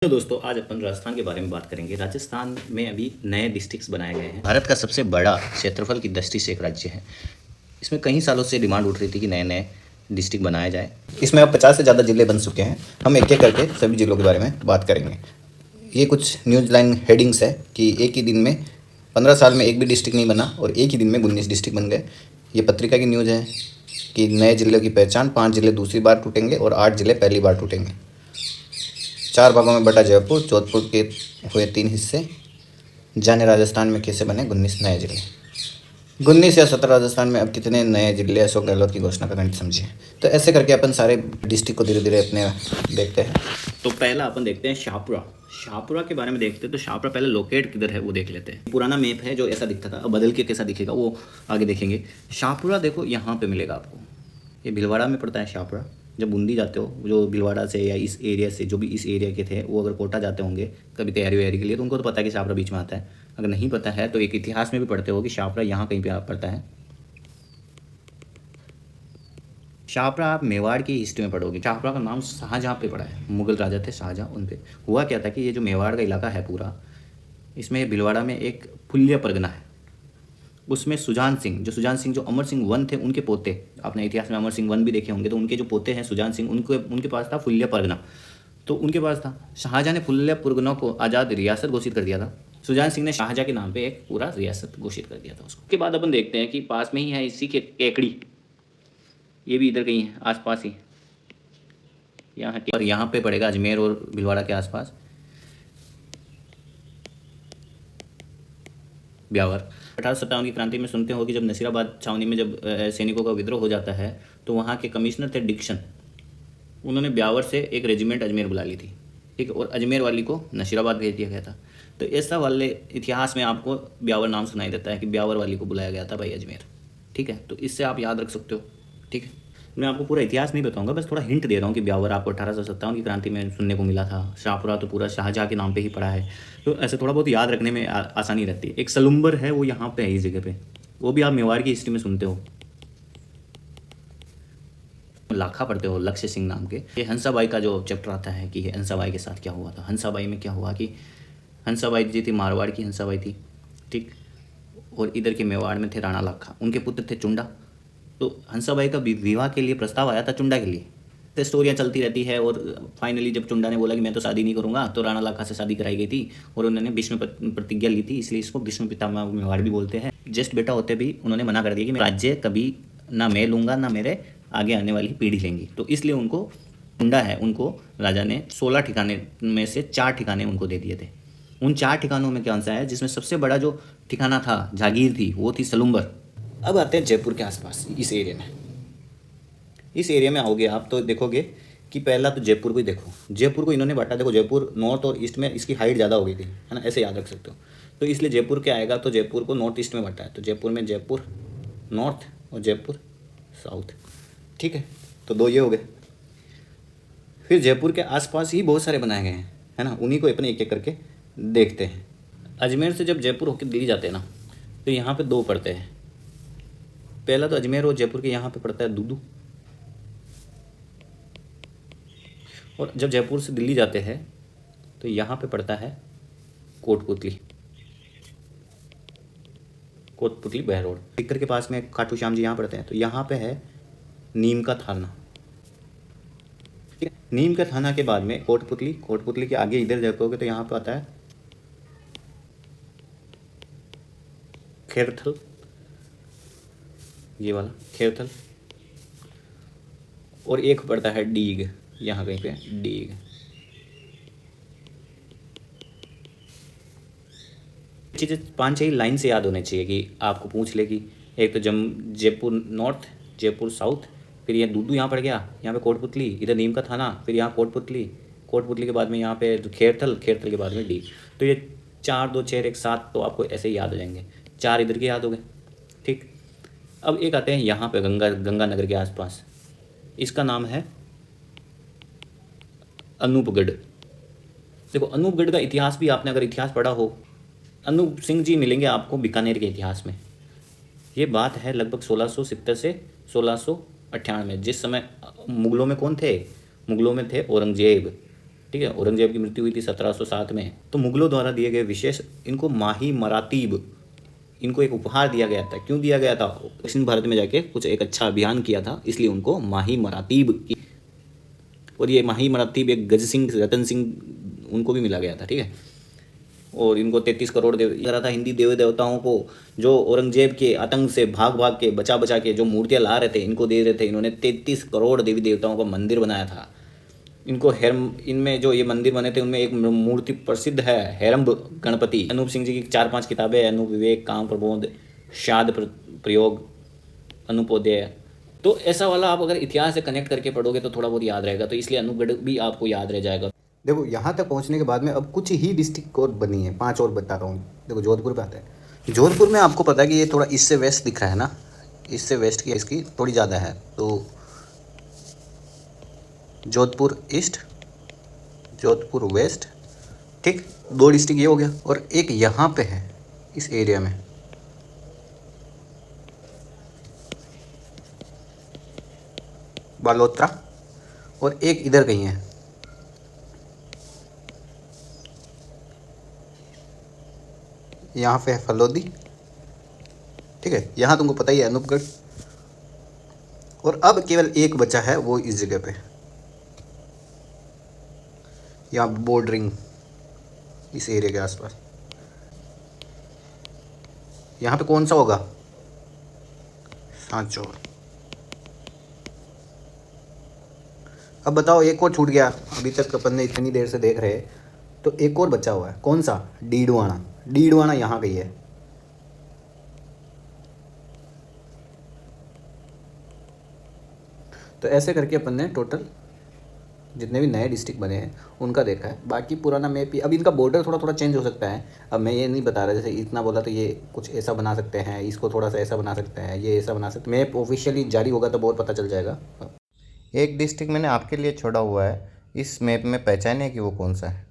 तो दोस्तों आज अपन राजस्थान के बारे में बात करेंगे। राजस्थान में अभी नए डिस्ट्रिक्ट्स बनाए गए हैं। भारत का सबसे बड़ा क्षेत्रफल की दृष्टि से एक राज्य है। इसमें कई सालों से डिमांड उठ रही थी कि नए नए डिस्ट्रिक्ट बनाया जाए। इसमें अब 50 से ज़्यादा जिले बन चुके हैं। हम एक एक करके सभी जिलों के बारे में बात करेंगे। ये कुछ न्यूज़ लाइन हेडिंग्स है कि एक ही दिन में 15 साल में एक भी डिस्ट्रिक्ट नहीं बना और एक ही दिन में 19 डिस्ट्रिक्ट बन गए। ये पत्रिका की न्यूज़ है कि नए जिलों की पहचान, 5 जिले दूसरी बार टूटेंगे और 8 जिले पहली बार टूटेंगे। 4 भागों में बटा जयपुर, जोधपुर के हुए 3 हिस्से। जाने राजस्थान में कैसे बने 19 नए जिले। 19 या 17 राजस्थान में अब कितने नए जिले अशोक गहलोत की घोषणा करेंगे समझिए। तो ऐसे करके अपन सारे डिस्ट्रिक्ट को धीरे धीरे अपने देखते हैं। तो पहला अपन देखते हैं शाहपुरा। शाहपुरा के बारे में देखते हैं तो शाहपुरा पहले लोकेट किधर है वो देख लेते हैं। पुराना मैप है जो ऐसा दिखता था, अब बदल के कैसा दिखेगा वो आगे देखेंगे। शाहपुरा देखो यहाँ पे मिलेगा आपको, ये भीलवाड़ा में पड़ता है शाहपुरा। जब बूंदी जाते हो, जो भीलवाड़ा से या इस एरिया से, जो भी इस एरिया के थे वो अगर कोटा जाते होंगे कभी तैयारी वैयारी के लिए, तो उनको तो पता है कि शाहपुरा बीच में आता है। अगर नहीं पता है तो एक इतिहास में भी पढ़ते हो कि शाहपुरा यहाँ कहीं पे पड़ता है। शाहपुरा आप मेवाड़ की हिस्ट्री में पढ़ोगे। शाहपुरा का नाम शाहजहाँ पे पड़ा है, मुगल राजा थे शाहजहाँ, उन पे हुआ क्या था कि ये जो मेवाड़ का इलाका है पूरा, इसमें भीलवाड़ा में एक फुल्य परगना है। उसमें सुजान सिंह, जो अमर सिंह वन थे उनके पोते, आपने इतिहास में अमर सिंह वन भी देखे होंगे, तो उनके जो पोते हैं सुजान सिंह, उनके पास था फुल्य परगना। तो उनके पास था। शाहजहाँ ने फुल्य परगना को आज़ाद रियासत घोषित कर दिया था। सुजान सिंह ने शाहजहाँ के नाम पे एक पूरा रियासत घोषित कर दिया था उसको। उसके बाद अपन देखते हैं कि पास में ही है इसी के केकड़ी, ये भी इधर कहीं है आसपास ही, यहाँ और यहाँ पे पड़ेगा अजमेर और भीलवाड़ा के आसपास ब्यावर। 1857 की क्रांति में सुनते हो कि जब नसीराबाद छावनी में जब सैनिकों का विद्रोह हो जाता है तो वहाँ के कमिश्नर थे डिक्शन, उन्होंने ब्यावर से एक रेजिमेंट अजमेर बुला ली थी, ठीक है, और अजमेर वाली को नसीराबाद भेज दिया गया था। तो ऐसा वाले इतिहास में आपको ब्यावर नाम सुनाई देता है कि ब्यावर वाली को बुलाया गया था भाई अजमेर, ठीक है। तो इससे आप याद रख सकते हो, ठीक है। मैं आपको पूरा इतिहास नहीं बताऊंगा, बस थोड़ा हिंट दे रहा हूँ कि ब्यावर आपको 1857 की क्रांति में सुनने को मिला था। शाहपुरा तो पूरा शाहजहाँ के नाम पे ही पड़ा है, तो ऐसे थोड़ा बहुत याद रखने में आसानी रहती है। एक सलुम्बर है वो यहाँ पे है इस जगह पे, वो भी आप मेवाड़ की हिस्ट्री में सुनते हो। लाखा पढ़ते हो लक्ष्य सिंह नाम के। ये हंसाबाई का जो चैप्टर आता है कि हंसाबाई के साथ क्या हुआ था। हंसाबाई में क्या हुआ कि हंसाबाई जी थी, मारवाड़ की हंसाबाई थी, ठीक, और इधर के मेवाड़ में थे राणा लाखा, उनके पुत्र थे चुंडा। तो हंसाबाई का विवाह के लिए प्रस्ताव आया था चुंडा के लिए। तो स्टोरियाँ चलती रहती है और फाइनली जब चुंडा ने बोला कि मैं तो शादी नहीं करूँगा, तो राणा लाखा से शादी कराई गई थी और उन्होंने भीष्म प्रतिज्ञा ली थी, इसलिए इसको भीष्म पितामह मेवाड़ भी बोलते हैं। जस्ट बेटा होते भी उन्होंने मना कर दिया कि मैं राज्य कभी ना मैं लूँगा ना मेरे आगे आने वाली पीढ़ी लेंगी, तो इसलिए उनको चुंडा है, उनको राजा ने 16 ठिकाने में से 4 ठिकाने उनको दे दिए थे। उन 4 ठिकानों में कौन सा है, जिसमें सबसे बड़ा जो ठिकाना था, जागीर थी, वो थी सलुम्बर। अब आते हैं जयपुर के आसपास इस एरिया में। इस एरिया में आओगे आप तो देखोगे कि पहला तो जयपुर को ही देखो। जयपुर को इन्होंने बांटा, देखो जयपुर नॉर्थ और ईस्ट में इसकी हाइट ज़्यादा हो गई थी, है ना, ऐसे याद रख सकते हो। तो इसलिए जयपुर क्या आएगा, तो जयपुर को नॉर्थ ईस्ट में बांटा है, तो जयपुर में जयपुर नॉर्थ और जयपुर साउथ, ठीक है। तो 2 ये हो गए। फिर जयपुर के आसपास ही बहुत सारे बनाए गए हैं, है ना, उन्हीं को अपने एक एक करके देखते हैं। अजमेर से जब जयपुर होकर दिल्ली जाते हैं ना, तो यहाँ पे 2 पड़ते हैं। पहला तो अजमेर और जयपुर के यहाँ पे पड़ता है दूदू, और जब जयपुर से दिल्ली जाते हैं तो यहाँ पे पड़ता है कोटपुतली। कोटपुतली बहरोड। टिक्कर के पास में खाटू श्याम जी यहाँ पड़ते हैं, तो यहाँ पे है नीम का थाना, ठीक है। नीम का थाना के बाद में कोटपुतली, कोटपुतली के आगे इधर देखोगे तो यहाँ पे आता है खेरथल, ये वाला खेरथल, और एक पड़ता है डीग, यहाँ कहीं पे डीग। चीज़ें 5-6 लाइन से याद होने चाहिए कि आपको पूछ ले कि एक तो जयपुर नॉर्थ, जयपुर साउथ, फिर ये दूदू यहाँ पड़ गया, यहाँ पे कोटपुतली, इधर नीम का थाना, फिर यहाँ कोटपुतली, कोटपुतली के बाद में यहाँ पे खेरथल, खेरथल के बाद में डीग। तो ये 4, 2, 6, 1, 7 तो आपको ऐसे ही याद हो जाएंगे। 4 इधर के याद हो गए, ठीक। अब एक आते हैं यहाँ पे गंगानगर के आसपास, इसका नाम है अनूपगढ़। देखो अनूपगढ़ का इतिहास भी आपने अगर इतिहास पढ़ा हो, अनूप सिंह जी मिलेंगे आपको बीकानेर के इतिहास में। ये बात है लगभग 1670 से 1698 में, जिस समय मुगलों में कौन थे, मुगलों में थे औरंगजेब, ठीक है। औरंगजेब की मृत्यु हुई थी 1707 में। तो मुगलों द्वारा दिए गए विशेष इनको माही मरातीब, इनको एक उपहार दिया गया था। क्यों दिया गया था? दक्षिण भारत में जाके कुछ एक अच्छा अभियान किया था, इसलिए उनको माही मरातीब की, और ये माही मरातीब एक गज सिंह, रतन सिंह उनको भी मिला गया था, ठीक है। और इनको 33 करोड़ करा था हिंदी देवी देवताओं को, जो औरंगजेब के आतंक से भाग भाग के बचा बचा के जो मूर्तियाँ ला रहे थे इनको दे रहे थे। इन्होंने 33 करोड़ देवी देवताओं का मंदिर बनाया था। इनको हेरम, इनमें जो ये मंदिर बने थे उनमें एक मूर्ति प्रसिद्ध है, हेरम्ब गणपति। अनूप सिंह जी की 4-5 किताबें, अनूप विवेक, काम प्रबोध, शाद प्रयोग, अनुपोदय। तो ऐसा वाला आप अगर इतिहास से कनेक्ट करके पढ़ोगे तो थोड़ा बहुत याद रहेगा, तो इसलिए अनूपगढ़ भी आपको याद रह जाएगा। देखो यहाँ तक पहुँचने के बाद में अब कुछ ही डिस्ट्रिक्ट और बनी है, 5 और बताता हूँ। देखो जोधपुर पे आता है। जोधपुर में आपको पता है कि ये थोड़ा इससे वेस्ट दिख रहा है ना, इससे वेस्ट की इसकी थोड़ी ज़्यादा है। तो जोधपुर ईस्ट, जोधपुर वेस्ट, ठीक, 2 डिस्ट्रिक्ट ये हो गया। और एक यहाँ पे है इस एरिया में, बालोतरा, और एक इधर कहीं है, यहाँ पे है फलोदी, ठीक है। यहाँ तुमको पता ही है अनूपगढ़। और अब केवल एक बचा है, वो इस जगह पे, यहाँ बॉर्डरिंग इस एरिया के आसपास। यहाँ पे कौन सा होगा? सांचौर। अब बताओ, एक और छूट गया। अभी तक अपन ने इतनी देर से देख रहे, तो एक और बचा हुआ है, कौन सा? डीडवाना। डीडवाना यहाँ गई है। तो ऐसे करके अपन ने टोटल जितने भी नए डिस्ट्रिक्ट बने हैं उनका देखा है। बाकी पुराना मैप ही, अब इनका बॉर्डर थोड़ा थोड़ा चेंज हो सकता है। अब मैं ये नहीं बता रहा, जैसे इतना बोला तो ये कुछ ऐसा बना सकते हैं, इसको थोड़ा सा ऐसा बना सकते हैं, ये ऐसा बना सकते हैं। मैप ऑफिशियली जारी होगा तो बहुत पता चल जाएगा। एक डिस्ट्रिक्ट मैंने आपके लिए छोड़ा हुआ है, इस मैप में पहचाने कि वो कौन सा है?